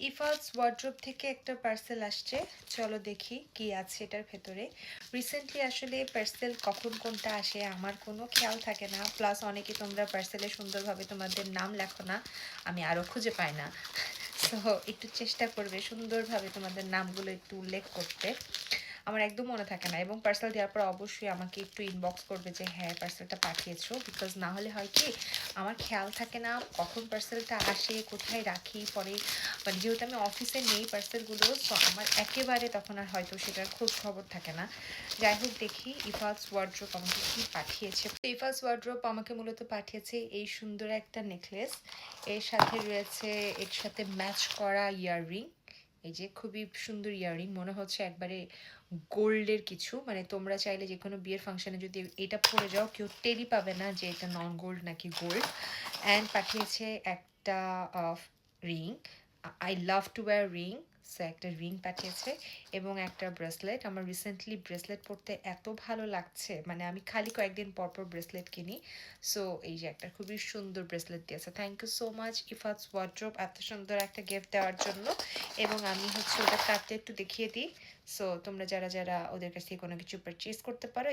ইফালস wardrobe থেকে একটা parcel আসছে, চলো দেখি কি আছে এটার ভেতরে। রিসেন্টলি আসলে পার্সেল কখন কোনটা আসে আমার কোনো খেয়াল থাকে না, প্লাস অনেকে তোমরা পার্সেলে সুন্দরভাবে তোমাদের নাম লেখো না, আমি আরও খুঁজে পাই না। সো একটু চেষ্টা করবে সুন্দরভাবে তোমাদের নামগুলো একটু উল্লেখ করতে, আমার একদম মনে থাকে না। এবং পার্সেল দেওয়ার পর অবশ্যই আমাকে একটু ইনবক্স করবে যে হ্যাঁ পার্সেলটা পাঠিয়েছো, বিকজ না হলে হয় কি আমার খেয়াল থাকে না কখন পার্সেলটা আসে, কোথায় রাখি পরে, মানে যেহেতু আমি অফিসে নেই পার্সেলগুলো, সো আমার একেবারে তখন আর হয়তো সেটার খোঁজ খবর থাকে না। যাই হোক দেখি ইফালস ওয়ার্ড্রোব আমাকে কি পাঠিয়েছে। ইফালস ওয়ার্ড্রোব আমাকে মূলত পাঠিয়েছে এই সুন্দর একটা নেকলেস, এর সাথে রয়েছে এর সাথে ম্যাচ করা ইয়াররিং। এই যে খুবই সুন্দর ইয়াররিং, মনে হচ্ছে একবারে গোল্ডের কিছু, মানে তোমরা চাইলে যে কোনো বিয়ের ফাংশনে যদি এটা পরে যাও কেউ টেরই পাবে না যে এটা নন গোল্ড নাকি গোল্ড। অ্যান্ড পাঠিয়েছে একটা ring, I love to wire ring, so একটা রিং পাঠিয়েছে এবং একটা ব্রেসলেট। আমার রিসেন্টলি ব্রেসলেট পরতে এত ভালো লাগছে, মানে আমি খালি কয়েকদিন পর পর ব্রেসলেট কিনি। সো এই যে একটা খুবই সুন্দর ব্রেসলেট দিয়েছে, থ্যাংক ইউ সো মাচ ইফালস ওয়ার্ড্রোব এত সুন্দর একটা গিফট দেওয়ার জন্য। এবং আমি হচ্ছে ওটা কাটতে একটু দেখিয়ে দিই, সো তোমরা যারা যারা ওদের কাছ থেকে কোনো কিছু পারচেজ করতে পারো।